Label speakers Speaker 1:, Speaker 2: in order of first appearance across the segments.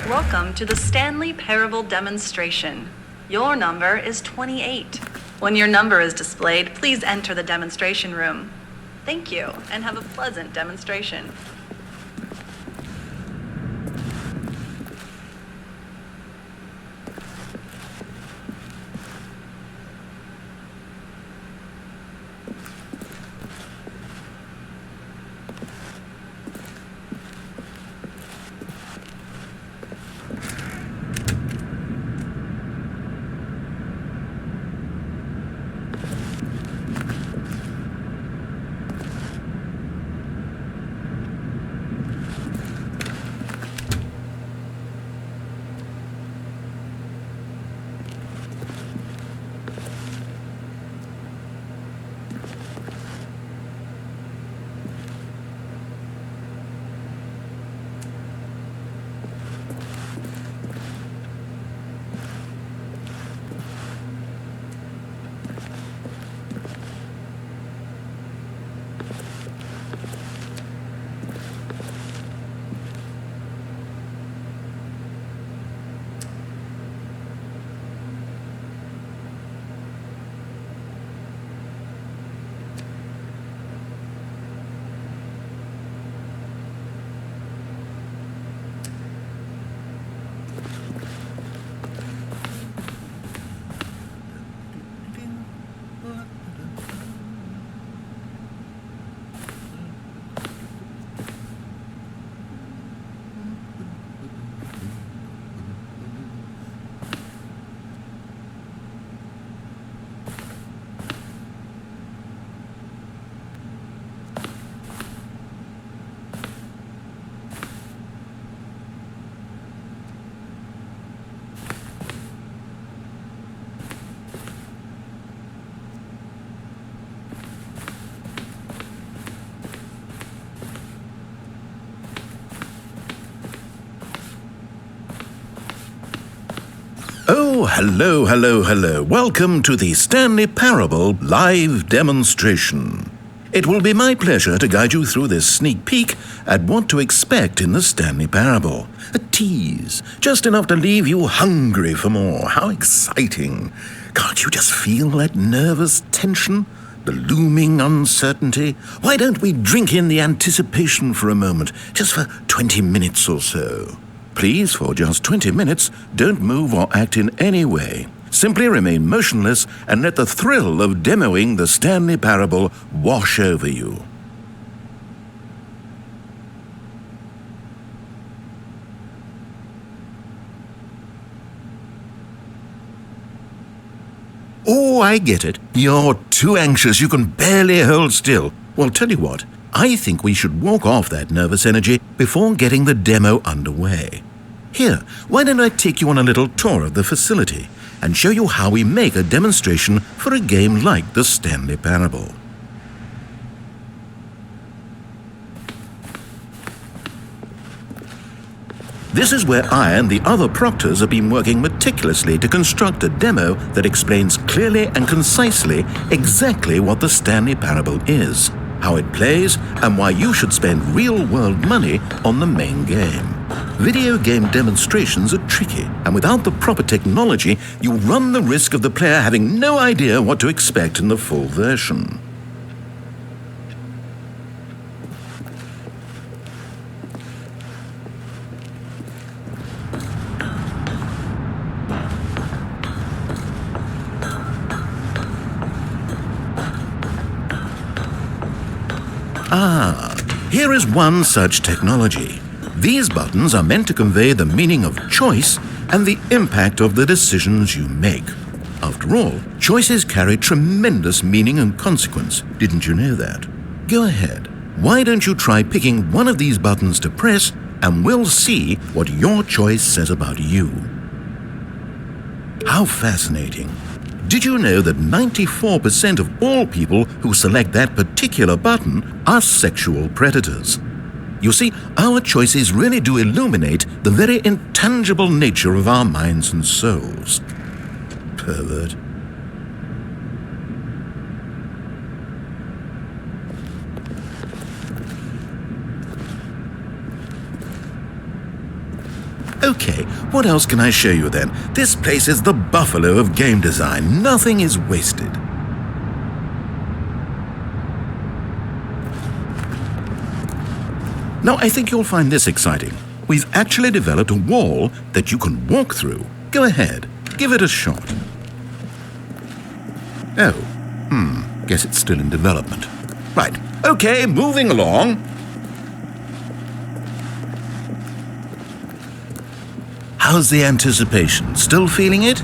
Speaker 1: Welcome to the Stanley Parable Demonstration. Your number is 28. When your number is displayed, please enter the demonstration room. Thank you, and have a pleasant demonstration.
Speaker 2: Oh, hello. Welcome to the Stanley Parable live demonstration. It will be my pleasure to guide you through this sneak peek at what to expect in the Stanley Parable. A tease, just enough to leave you hungry for more. How exciting. Can't you just feel that nervous tension? The looming uncertainty? Why don't we drink in the anticipation for a moment, just for 20 minutes or so? Please, for just 20 minutes, don't move or act in any way. Simply remain motionless and let the thrill of demoing the Stanley Parable wash over you. Oh, I get it. You're too anxious. You can barely hold still. Well, tell you what. I think we should walk off that nervous energy before getting the demo underway. Here, why don't I take you on a little tour of the facility and show you how we make a demonstration for a game like the Stanley Parable. This is where I and the other proctors have been working meticulously to construct a demo that explains clearly and concisely exactly what the Stanley Parable is, how it plays, and why you should spend real-world money on the main game. Video game demonstrations are tricky, and without the proper technology, you run the risk of the player having no idea what to expect in the full version. Here is one such technology. These buttons are meant to convey the meaning of choice and the impact of the decisions you make. After all, choices carry tremendous meaning and consequence. Didn't you know that? Go ahead. Why don't you try picking one of these buttons to press, and we'll see what your choice says about you. How fascinating. Did you know that 94% of all people who select that particular button are sexual predators? You see, our choices really do illuminate the very intangible nature of our minds and souls. Pervert. Okay, what else can I show you then? This place is the buffalo of game design. Nothing is wasted. Now, I think you'll find this exciting. We've actually developed a wall that you can walk through. Go ahead, give it a shot. Oh, guess it's still in development. Right, okay, moving along. How's the anticipation? Still feeling it?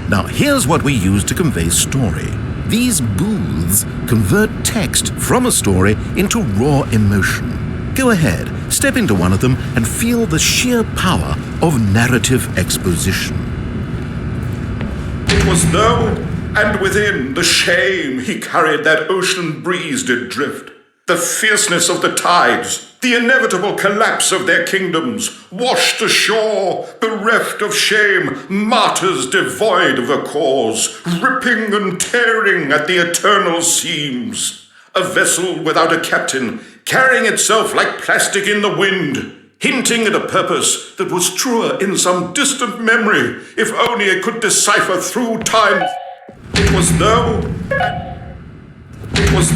Speaker 2: Now, here's what we use to convey story. These booths convert text from a story into raw emotion. Go ahead, step into one of them and feel the sheer power of narrative exposition.
Speaker 3: It was though, and within the shame he carried that ocean breeze did drift. The fierceness of the tides, the inevitable collapse of their kingdoms, washed ashore, bereft of shame, martyrs devoid of a cause, ripping and tearing at the eternal seams. A vessel without a captain, carrying itself like plastic in the wind, hinting at a purpose that was truer in some distant memory, if only it could decipher through time. It was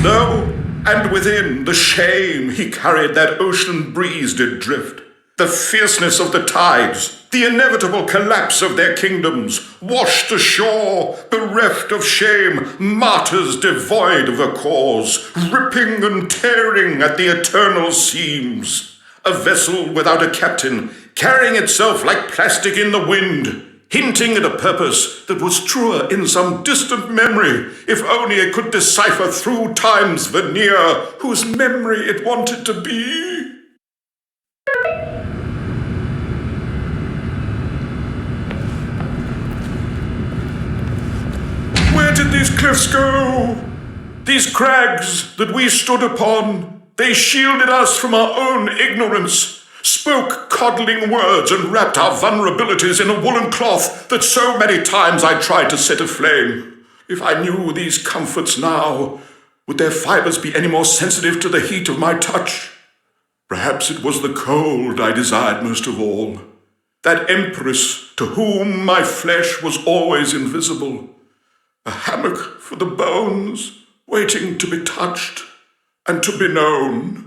Speaker 3: though, and within the shame he carried that ocean breeze did drift. The fierceness of the tides, the inevitable collapse of their kingdoms, washed ashore, bereft of shame, martyrs devoid of a cause, ripping and tearing at the eternal seams. A vessel without a captain, carrying itself like plastic in the wind, hinting at a purpose that was truer in some distant memory, if only it could decipher through time's veneer whose memory it wanted to be. Where did these cliffs go? These crags that we stood upon, they shielded us from our own ignorance, spoke coddling words and wrapped our vulnerabilities in a woolen cloth that so many times I tried to set aflame. If I knew these comforts now, would their fibers be any more sensitive to the heat of my touch? Perhaps it was the cold I desired most of all, that empress to whom my flesh was always invisible, a hammock for the bones, waiting to be touched and to be known.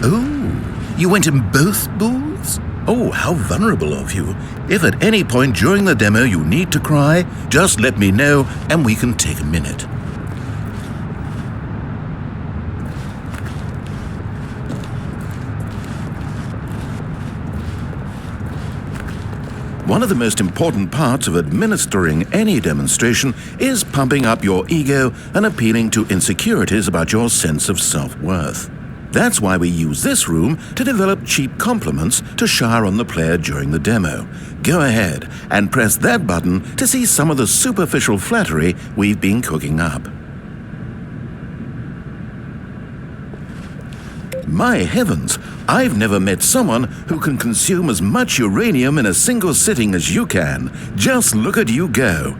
Speaker 2: Oh, you went in both booths? Oh, how vulnerable of you. If at any point during the demo you need to cry, just let me know and we can take a minute. One of the most important parts of administering any demonstration is pumping up your ego and appealing to insecurities about your sense of self-worth. That's why we use this room to develop cheap compliments to shower on the player during the demo. Go ahead and press that button to see some of the superficial flattery we've been cooking up. My heavens, I've never met someone who can consume as much uranium in a single sitting as you can. Just look at you go.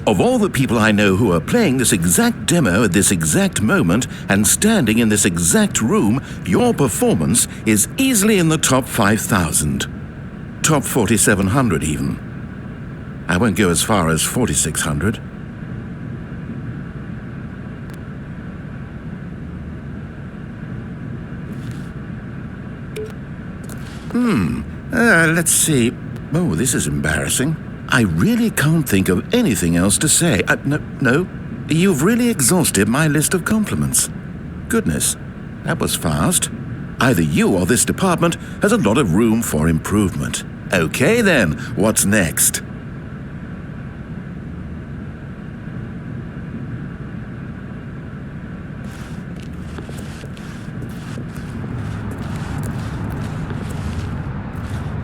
Speaker 2: Of all the people I know who are playing this exact demo at this exact moment and standing in this exact room, your performance is easily in the top 5,000. Top 4,700 even. I won't go as far as 4,600. Let's see. Oh, this is embarrassing. I really can't think of anything else to say. No. You've really exhausted my list of compliments. Goodness, that was fast. Either you or this department has a lot of room for improvement. Okay then, what's next?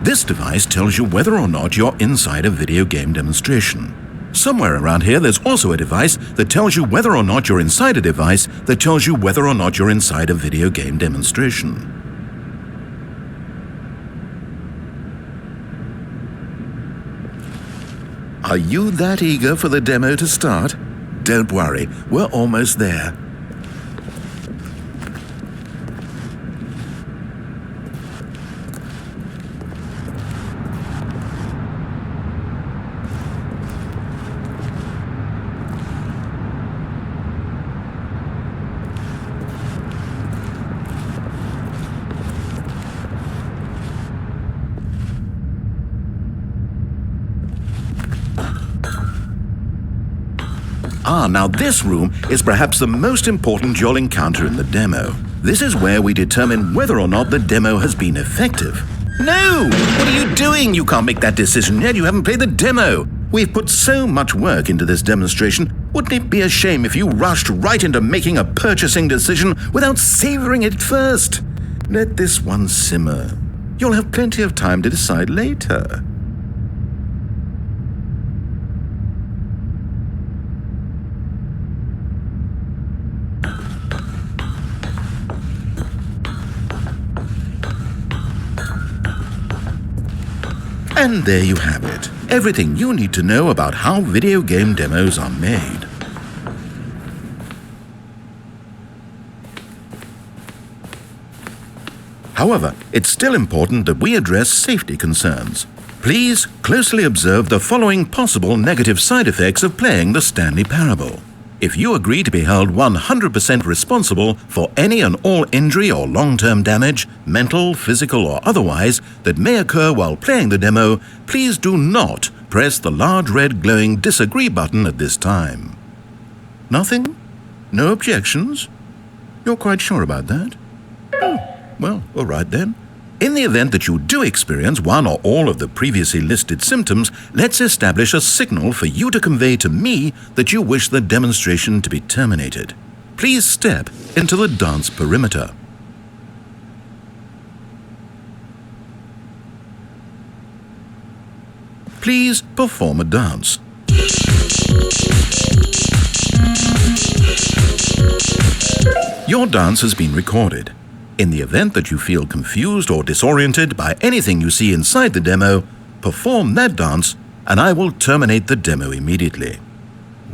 Speaker 2: This device tells you whether or not you're inside a video game demonstration. Somewhere around here there's also a device that tells you whether or not you're inside a device that tells you whether or not you're inside a video game demonstration. Are you that eager for the demo to start? Don't worry, we're almost there. Now this room is perhaps the most important you'll encounter in the demo. This is where we determine whether or not the demo has been effective. No! What are you doing? You can't make that decision yet. You haven't played the demo. We've put so much work into this demonstration. Wouldn't it be a shame if you rushed right into making a purchasing decision without savoring it first? Let this one simmer. You'll have plenty of time to decide later. And there you have it. Everything you need to know about how video game demos are made. However, it's still important that we address safety concerns. Please closely observe the following possible negative side effects of playing the Stanley Parable. If you agree to be held 100% responsible for any and all injury or long-term damage, mental, physical, or otherwise, that may occur while playing the demo, please do not press the large red glowing disagree button at this time. Nothing? No objections? You're quite sure about that? Oh, well, all right then. In the event that you do experience one or all of the previously listed symptoms, let's establish a signal for you to convey to me that you wish the demonstration to be terminated. Please step into the dance perimeter. Please perform a dance. Your dance has been recorded. In the event that you feel confused or disoriented by anything you see inside the demo, perform that dance and I will terminate the demo immediately.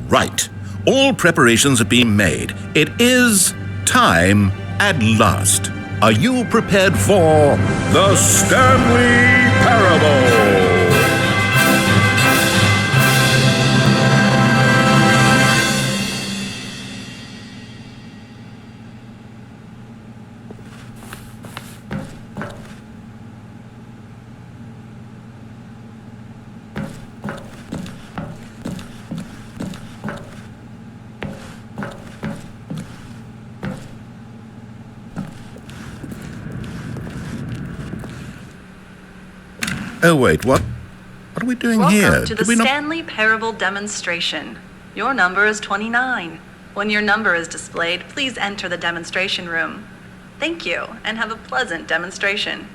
Speaker 2: Right. All preparations have been made. It is time at last. Are you prepared for the Stanley Parable? Oh wait, what are we doing here?
Speaker 1: Welcome to the Stanley Parable demonstration. Your number is 29. When your number is displayed, please enter the demonstration room. Thank you, and have a pleasant demonstration.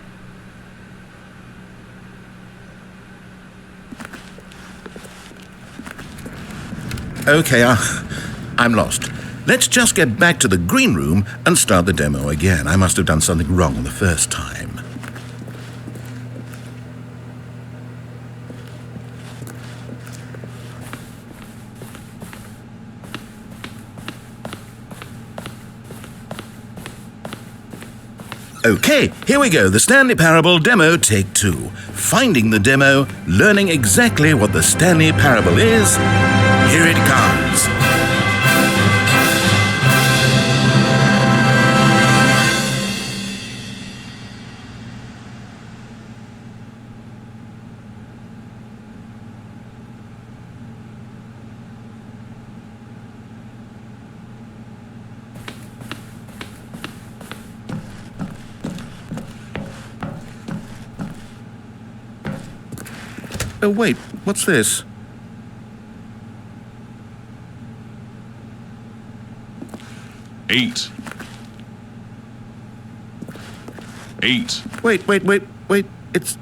Speaker 2: Okay, I'm lost. Let's just get back to the green room and start the demo again. I must have done something wrong the first time. Okay, here we go. The Stanley Parable demo, take 2. Finding the demo, learning exactly what the Stanley Parable is. Here it comes. Oh, wait, what's this?
Speaker 3: Eight.
Speaker 2: Wait.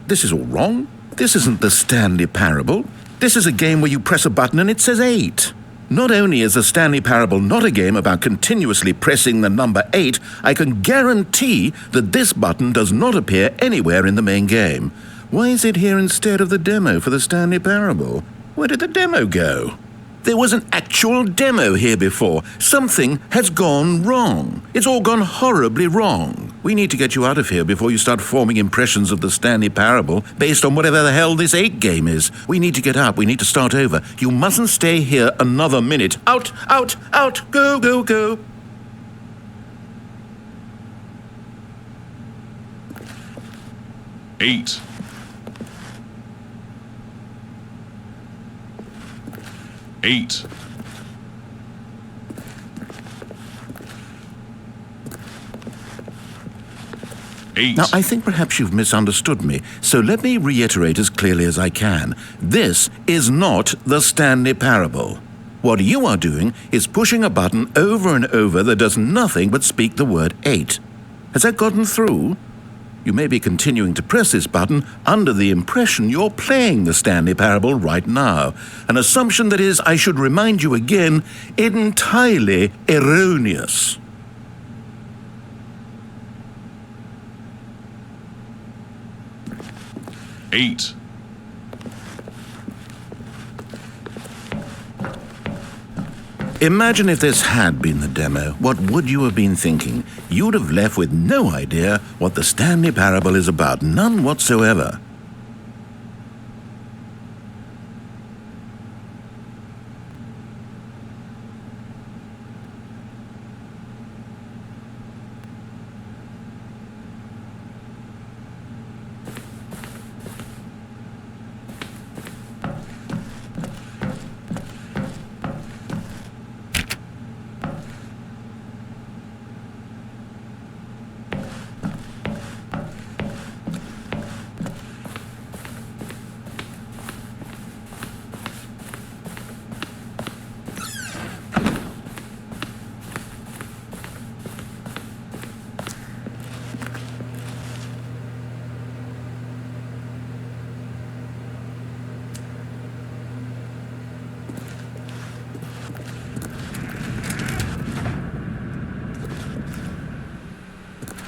Speaker 2: This is all wrong. This isn't the Stanley Parable. This is a game where you press a button and it says 8. Not only is the Stanley Parable not a game about continuously pressing the number 8, I can guarantee that this button does not appear anywhere in the main game. Why is it here instead of the demo for the Stanley Parable? Where did the demo go? There was an actual demo here before. Something has gone wrong. It's all gone horribly wrong. We need to get you out of here before you start forming impressions of the Stanley Parable based on whatever the hell this 8 game is. We need to get up. We need to start over. You mustn't stay here another minute. Out! Go!
Speaker 3: 8. 8. 8.
Speaker 2: Now, I think perhaps you've misunderstood me, so let me reiterate as clearly as I can. This is not the Stanley Parable. What you are doing is pushing a button over and over that does nothing but speak the word 8. Has that gotten through? You may be continuing to press this button under the impression you're playing the Stanley Parable right now, an assumption that is, I should remind you again, entirely erroneous.
Speaker 3: Eight.
Speaker 2: Imagine if this had been the demo. What would you have been thinking? You'd have left with no idea what the Stanley Parable is about. None whatsoever.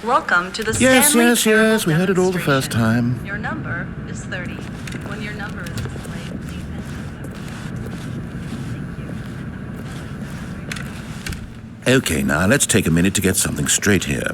Speaker 1: Welcome to the
Speaker 2: Yes,
Speaker 1: Stanley
Speaker 2: yes,
Speaker 1: Parable
Speaker 2: yes, we heard it all the first
Speaker 1: demonstration.
Speaker 2: time.
Speaker 1: Your number is 30. When your number is displayed, please enter.
Speaker 2: Okay, now let's take a minute to get something straight here.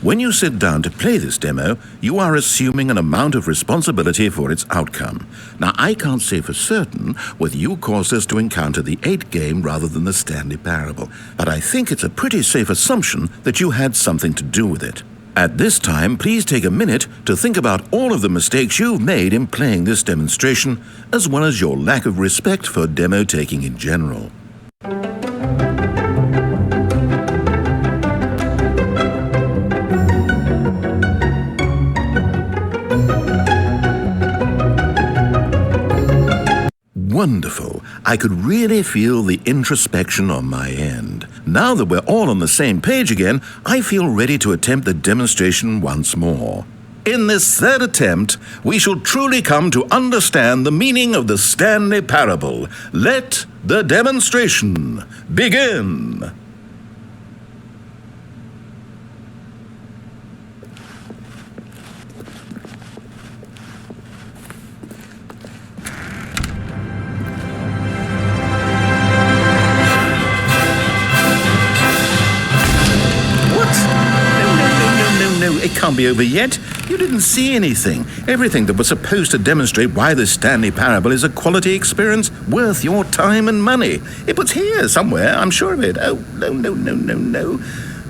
Speaker 2: When you sit down to play this demo, you are assuming an amount of responsibility for its outcome. Now, I can't say for certain whether you caused us to encounter the 8 game rather than the Stanley Parable, but I think it's a pretty safe assumption that you had something to do with it. At this time, please take a minute to think about all of the mistakes you've made in playing this demonstration, as well as your lack of respect for demo taking in general. Wonderful. I could really feel the introspection on my end. Now that we're all on the same page again, I feel ready to attempt the demonstration once more. In this third attempt, we shall truly come to understand the meaning of the Stanley Parable. Let the demonstration begin. It can't be over yet. You didn't see anything. Everything that was supposed to demonstrate why the Stanley Parable is a quality experience worth your time and money. It was here somewhere, I'm sure of it. Oh, no.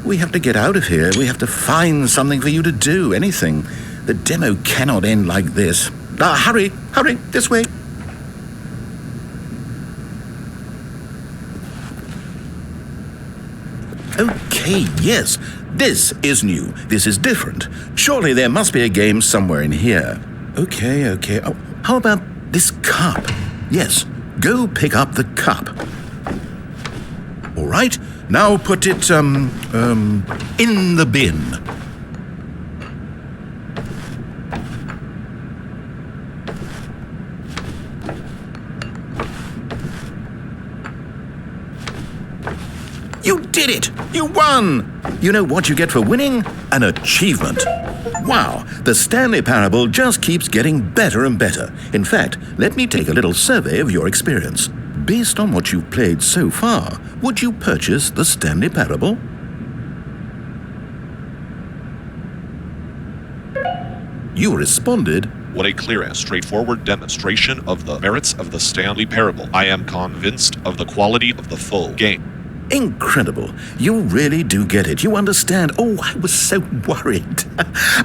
Speaker 2: We have to get out of here. We have to find something for you to do, anything. The demo cannot end like this. Hurry, this way. Okay, yes. This is new. This is different. Surely there must be a game somewhere in here. Okay. Oh, how about This cup. Yes, go pick up the cup. All right, now put it, in the bin. You did it! You won! You know what you get for winning? An achievement. Wow, the Stanley Parable just keeps getting better and better. In fact, let me take a little survey of your experience. Based on what you've played so far, would you purchase the Stanley Parable? You responded,
Speaker 4: What a clear and straightforward demonstration of the merits of the Stanley Parable. I am convinced of the quality of the full game.
Speaker 2: incredible. You really do get it. You understand. Oh, I was so worried.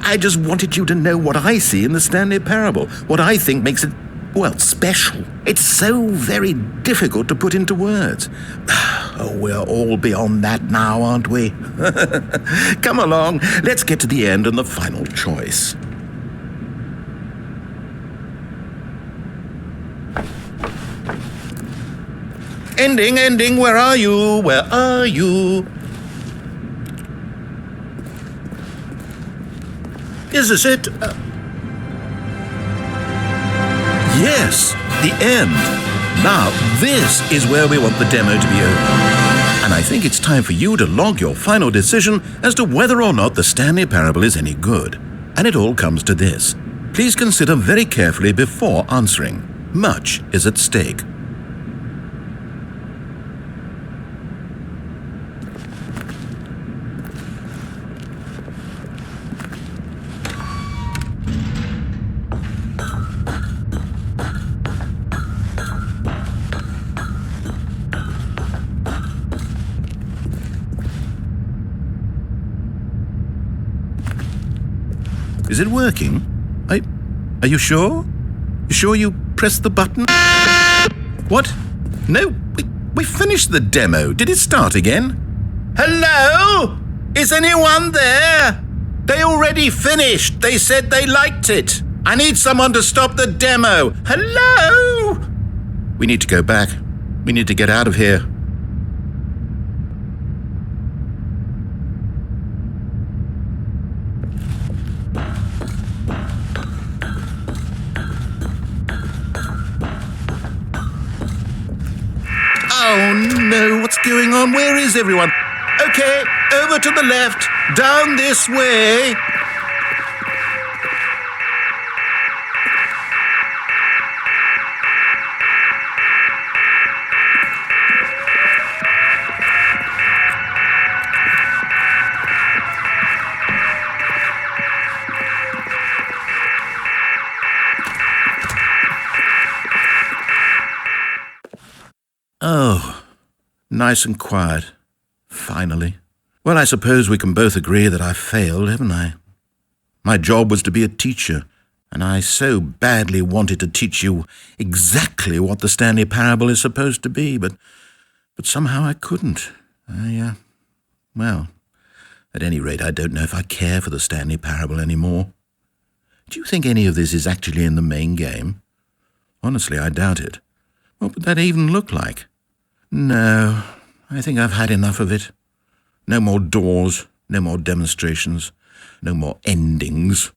Speaker 2: I just wanted you to know what I see in the Stanley Parable, what I think makes it, well, special. It's so very difficult to put into words. Oh, we're all beyond that now, aren't we? Come along, let's get to the end and the final choice. Ending, where are you? Where are you? Is this it? Yes, the end. Now, this is where we want the demo to be over. And I think it's time for you to log your final decision as to whether or not the Stanley Parable is any good. And it all comes to this. Please consider very carefully before answering. Much is at stake. Is it working? Are you sure? You sure you pressed the button? What? No, we finished the demo. Did it start again? Hello? Is anyone there? They already finished. They said they liked it. I need someone to stop the demo. Hello? We need to go back. We need to get out of here. Oh no, what's going on? Where is everyone? Okay, over to the left, down this way. Oh, nice and quiet. Finally. Well, I suppose we can both agree that I failed, haven't I? My job was to be a teacher, and I so badly wanted to teach you exactly what the Stanley Parable is supposed to be, but somehow I couldn't. Well, at any rate, I don't know if I care for the Stanley Parable anymore. Do you think any of this is actually in the main game? Honestly, I doubt it. What would that even look like? No, I think I've had enough of it. No more doors, no more demonstrations, no more endings.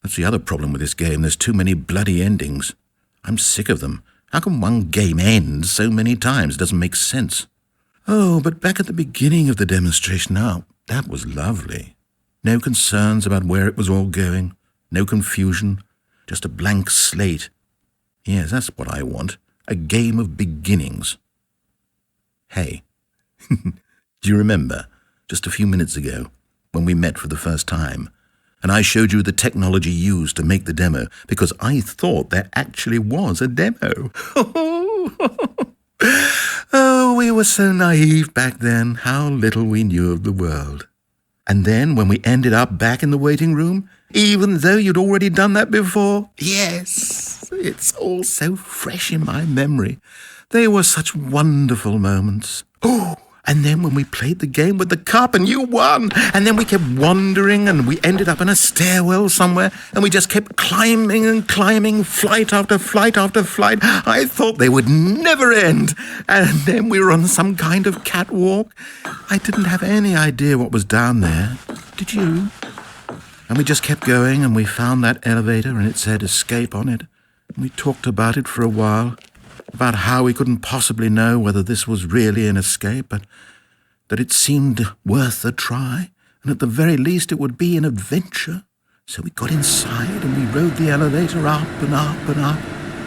Speaker 2: That's the other problem with this game. There's too many bloody endings. I'm sick of them. How can one game end so many times? It doesn't make sense. Oh, but back at the beginning of the demonstration, now, that was lovely. No concerns about where it was all going. No confusion. Just a blank slate. Yes, that's what I want. A game of beginnings. Hey, do you remember, just a few minutes ago, when we met for the first time, and I showed you the technology used to make the demo, because I thought there actually was a demo. Oh, we were so naive back then, how little we knew of the world. And then, when we ended up back in the waiting room, even though you'd already done that before, yes, it's all so fresh in my memory. They were such wonderful moments. Oh, And then when we played the game with the cup and you won, and then we kept wandering and we ended up in a stairwell somewhere and we just kept climbing and climbing, flight after flight after flight. I thought they would never end. And then we were on some kind of catwalk. I didn't have any idea what was down there. Did you? And we just kept going and we found that elevator and it said escape on it. And we talked about it for a while. About how we couldn't possibly know whether this was really an escape, but that it seemed worth a try, and at the very least it would be an adventure. So we got inside and we rode the elevator up and up and up.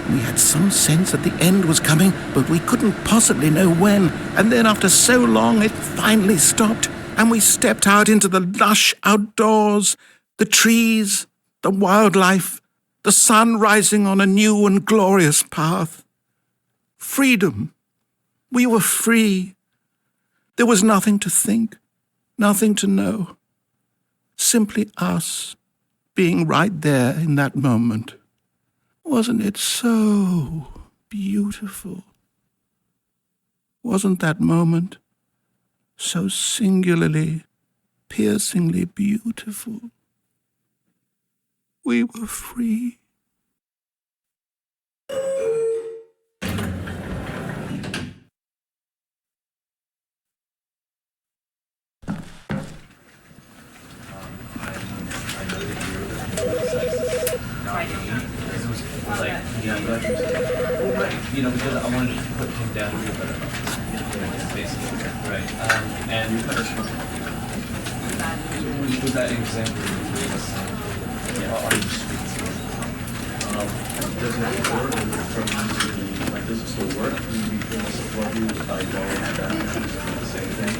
Speaker 2: We had some sense that the end was coming, but we couldn't possibly know when. And then after so long, it finally stopped, and we stepped out into the lush outdoors, the trees, the wildlife, the sun rising on a new and glorious path. Freedom. We were free. There was nothing to think, nothing to know. Simply us being right there in that moment. Wasn't it so beautiful? Wasn't that moment so singularly, piercingly beautiful? We were free.
Speaker 5: Because I wanted to put him down to be a better basically, right? And with that example, you gave us on the streets.
Speaker 6: Does it work does it still work? Do you feel what you I don't have the same thing?